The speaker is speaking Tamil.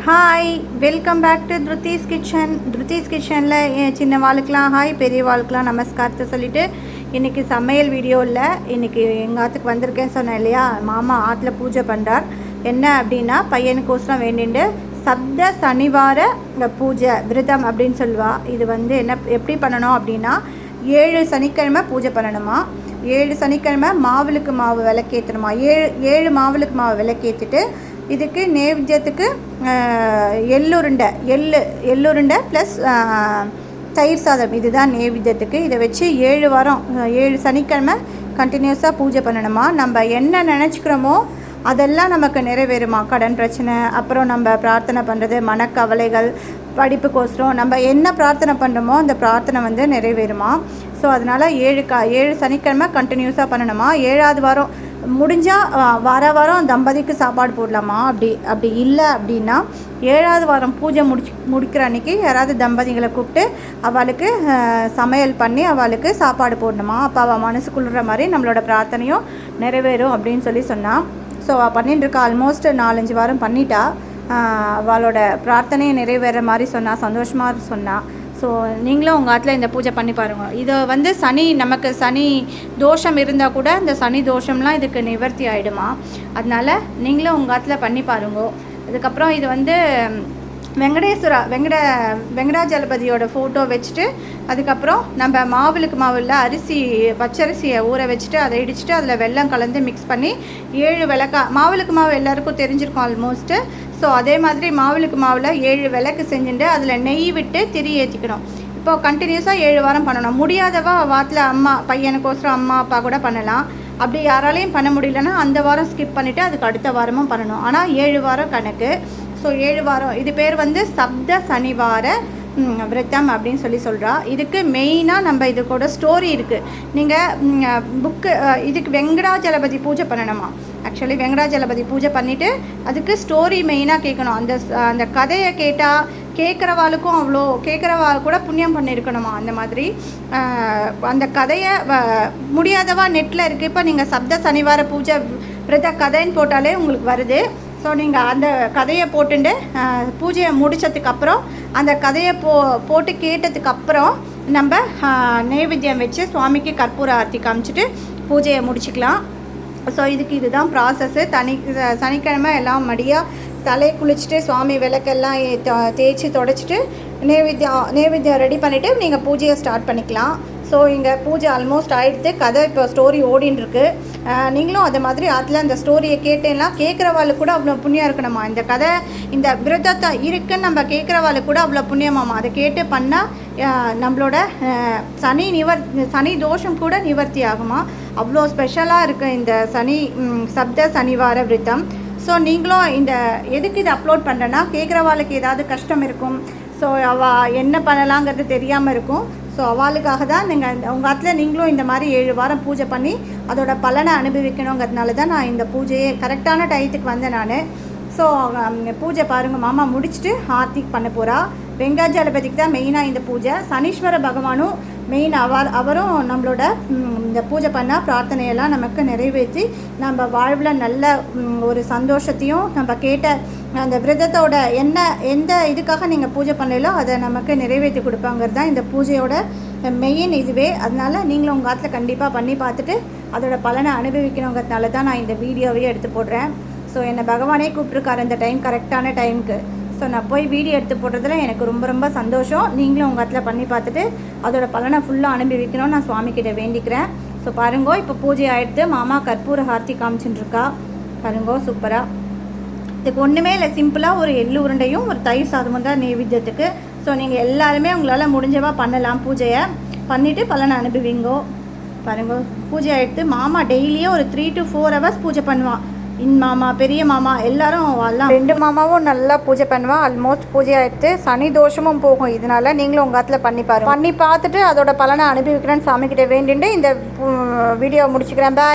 ஹாய், வெல்கம் பேக் டு த்ருத்தீஸ் கிச்சன். த்ருத்தீஸ் கிச்சனில் சின்ன வாழ்க்கலாம் ஹாய், பெரிய வாழ்க்கலாம் நமஸ்காரத்தை சொல்லிவிட்டு இன்றைக்கி சமையல் வீடியோவில் இன்றைக்கி எங்கள் ஆற்றுக்கு வந்திருக்கேன்னு சொன்னேன் இல்லையா. மாமா ஆற்றுல பூஜை பண்ணுறார். என்ன அப்படின்னா பையனுக்கோசரம் வேண்டிட்டு சப்த சனிவார பூஜை விரதம் அப்படின்னு சொல்லுவா. இது என்ன எப்படி பண்ணணும் அப்படின்னா 7 சனிக்கிழமை பூஜை பண்ணணுமா. 7 சனிக்கிழமை மாவுளுக்கு மாவு விளக்கேற்றணுமா. 7 மாவுளுக்கு மாவு விளக்கேற்றிட்டு இதுக்கு நெய்வேத்தியத்துக்கு எள்ளுருண்டை ப்ளஸ் தயிர் சாதம், இதுதான் நெய்வேத்தியத்துக்கு. இதை வச்சு 7 வாரம் 7 சனிக்கிழமை கண்டினியூஸாக பூஜை பண்ணணுமா. நம்ம என்ன நினச்சிக்கிறோமோ அதெல்லாம் நமக்கு நிறைவேறுமா. கடன் பிரச்சனை, அப்புறம் நம்ம பிரார்த்தனை பண்ணுறது, மனக்கவலைகள், படிப்புக்கோசரம் நம்ம என்ன பிரார்த்தனை பண்ணுறோமோ அந்த பிரார்த்தனை நிறைவேறுமா. ஸோ அதனால் 7 சனிக்கிழமை கண்டினியூஸாக பண்ணணுமா. 7ஆவது வாரம் முடிஞ்சால் வாரம் தம்பதிக்கு சாப்பாடு போடலாமா. அப்படி இல்லை அப்படின்னா 7ஆவது வாரம் பூஜை முடிக்கிற அன்றைக்கி யாராவது தம்பதிகளை கூப்பிட்டு அவளுக்கு சமையல் பண்ணி அவளுக்கு சாப்பாடு போடணுமா. அப்போ அவள் மனசுக்குள்ளுற மாதிரி நம்மளோட பிரார்த்தனையும் நிறைவேறும் அப்படின்னு சொன்னான். ஸோ பண்ணிட்டுருக்கா. ஆல்மோஸ்ட் 4-5 வாரம் பண்ணிட்டா. அவளோட பிரார்த்தனையை நிறைவேற மாதிரி சொன்னால், சந்தோஷமாக சொன்னாள். ஸோ நீங்களும் உங்கள் ஆற்றுல இந்த பூஜை பண்ணி பாருங்கள். இதை நமக்கு சனி தோஷம் இருந்தால் கூட இந்த சனி தோஷம்லாம் இதுக்கு நிவர்த்தி ஆகிடுமா. அதனால் நீங்களும் உங்கள் ஆற்றுல பண்ணி பாருங்க. அதுக்கப்புறம் இது வெங்கடாஜலபதியோட ஃபோட்டோ வச்சுட்டு அதுக்கப்புறம் நம்ம மாவுளுக்கு மாவில் பச்சரிசியை ஊற வச்சுட்டு அதை இடிச்சுட்டு அதில் வெல்லம் கலந்து மிக்ஸ் பண்ணி 7 விளக்கா. மாவுளுக்கு மாவு எல்லாருக்கும் தெரிஞ்சிருக்கும் ஆல்மோஸ்ட்டு. ஸோ அதே மாதிரி மாவுளுக்கு மாவில் 7 விளக்கு செஞ்சுட்டு அதில் நெய் விட்டு திரி ஏற்றிக்கணும். இப்போது கண்டினியூஸாக 7 வாரம் பண்ணணும். முடியாதவா வாரத்தில் பையனுக்கோசரம் அம்மா அப்பா கூட பண்ணலாம். அப்படி யாராலையும் பண்ண முடியலன்னா அந்த வாரம் ஸ்கிப் பண்ணிவிட்டு அதுக்கு அடுத்த வாரமும் பண்ணணும். ஆனால் 7 வாரம் கணக்கு. ஸோ 7 வாரம் இது பேர் சப்த சனிவார விரதம் அப்படின்னு சொல்கிறா. இதுக்கு மெயினாக நம்ம இது கூட ஸ்டோரி இருக்குது. நீங்கள் புக்கு இதுக்கு வெங்கடாஜலபதி பூஜை பண்ணணுமா. ஆக்சுவலி வெங்கடாஜலபதி பூஜை பண்ணிவிட்டு அதுக்கு ஸ்டோரி மெயினாக கேட்கணும். அந்த கதையை கேட்டால் கேட்குறவா கூட புண்ணியம் பண்ணியிருக்கணுமா. அந்த மாதிரி அந்த கதையை முடியாதவா நெட்டில் இருக்குது. இப்போ நீங்கள் சப்த சனிவார பூஜை விரத கதைன்னு போட்டாலே உங்களுக்கு வருது. ஸோ நீங்கள் அந்த கதையை போட்டுட்டு பூஜையை முடித்ததுக்கப்புறம் அந்த கதையை போட்டு கேட்டதுக்கப்புறம் நம்ம நைவேத்தியம் வச்சு சுவாமிக்கு கற்பூர ஆர்த்தி காமிச்சிட்டு பூஜையை முடிச்சுக்கலாம். ஸோ இதுதான் ப்ராசஸ்ஸு. சனிக்கிழமை எல்லாம் மடியாக தலை குளிச்சுட்டு சுவாமி விளக்கெல்லாம் தேய்ச்சி தொடச்சிட்டு நைவேத்தியம் ரெடி பண்ணிவிட்டு நீங்கள் பூஜையை ஸ்டார்ட் பண்ணிக்கலாம். ஸோ இங்கே பூஜை ஆல்மோஸ்ட் ஆகிடுது. கதை இப்போ ஸ்டோரி ஓடின்னு இருக்கு. நீங்களும் அதே மாதிரி அதில் அந்த ஸ்டோரியை கேட்டேன்னா கேட்குறவாளுக்கு கூட அவ்வளோ புண்ணியம் இருக்கணுமா. இந்த கதை இந்த விரதத்தை இருக்குன்னு நம்ம கேட்குறவாளுக்கு கூட அவ்வளோ புண்ணியமாம்மா. அதை கேட்டு பண்ணால் நம்மளோட சனி தோஷம் கூட நிவர்த்தி ஆகுமா. அவ்வளோ ஸ்பெஷலாக இருக்குது இந்த சப்த சனிவார விரதம். ஸோ நீங்களும் எதுக்கு இதை அப்லோட் பண்ணுறேன்னா கேட்குறவாளுக்கு ஏதாவது கஷ்டம் இருக்கும். ஸோ அவள் என்ன பண்ணலாங்கிறது தெரியாமல் இருக்கும். ஸோ அவளுக்காக தான் உங்கள் ஆற்றுல நீங்களும் இந்த மாதிரி 7 வாரம் பூஜை பண்ணி அதோட பலனை அனுபவிக்கணுங்கிறதுனால தான் நான் இந்த பூஜையை கரெக்டான டயத்துக்கு வந்தேன் நான். ஸோ பூஜை பாருங்கள், மாமா முடிச்சுட்டு ஆர்த்திக்கு பண்ண போகிறா. வெங்கடாஜலபதிக்கு தான் மெயினாக இந்த பூஜை. சனீஸ்வர பகவானும் மெயின் அவரும் நம்மளோட இந்த பூஜை பண்ணால் பிரார்த்தனையெல்லாம் நமக்கு நிறைவேற்றி நம்ம வாழ்வில் நல்ல ஒரு சந்தோஷத்தையும் நம்ம கேட்ட அந்த விரதத்தோட எந்த இதுக்காக நீங்கள் பூஜை பண்ணலோ அதை நமக்கு நிறைவேற்றி கொடுப்பாங்கிறது தான் இந்த பூஜையோட மெயின் இதுவே. அதனால் நீங்களும் உங்கள் ஆற்றுல கண்டிப்பாக பண்ணி பார்த்துட்டு அதோட பலனை அனுபவிக்கணுங்கிறதுனால தான் நான் இந்த வீடியோவே எடுத்து போடுறேன். ஸோ என்னை பகவானே கூப்பிட்ருக்காரு அந்த டைம், கரெக்டான டைமுக்கு. ஸோ நான் போய் வீடியோ எடுத்து போடுறதுல எனக்கு ரொம்ப ரொம்ப சந்தோஷம். நீங்களும் உங்கள் ஆற்றுல பண்ணி பார்த்துட்டு அதோட பலனை ஃபுல்லாக அனுபவிக்கணும்னு நான் சுவாமிக்கிட்ட வேண்டிக்கிறேன். ஸோ பாருங்கோ, இப்போ பூஜை ஆகிடுது. மாமா கற்பூர ஆர்த்தி காமிச்சுட்டுருக்கா. பாருங்கோ, சூப்பராக. இதுக்கு ஒன்றுமே இல்லை, சிம்பிளாக ஒரு எள்ளு உருண்டையும் ஒரு தயிர் சாதமும் தான் நெய்வேத்தியத்துக்கு. ஸோ நீங்கள் எல்லாருமே உங்களால் முடிஞ்சவா பண்ணலாம். பூஜையை பண்ணிவிட்டு பலனை அனுபவிங்கோ. பாருங்கோ, பூஜை ஆகிடுது. மாமா டெய்லியும் ஒரு 3 to 4 hours பூஜை பண்ணுவான். மாமா, பெரிய மாமா எல்லாரும் 2 மாமாவும் நல்லா பூஜை பண்ணுவான். ஆல்மோஸ்ட் பூஜை ஆகிடுது. சனி தோஷமும் போகும். இதனால் நீங்களும் உங்கள் ஆற்றுல பண்ணி பார்த்துட்டு அதோட பலனை அனுபவிக்கிறேன்னு சாமிக்கிட்ட வேண்டிட்டு இந்த வீடியோ முடிச்சுக்கிறேன். பாய்.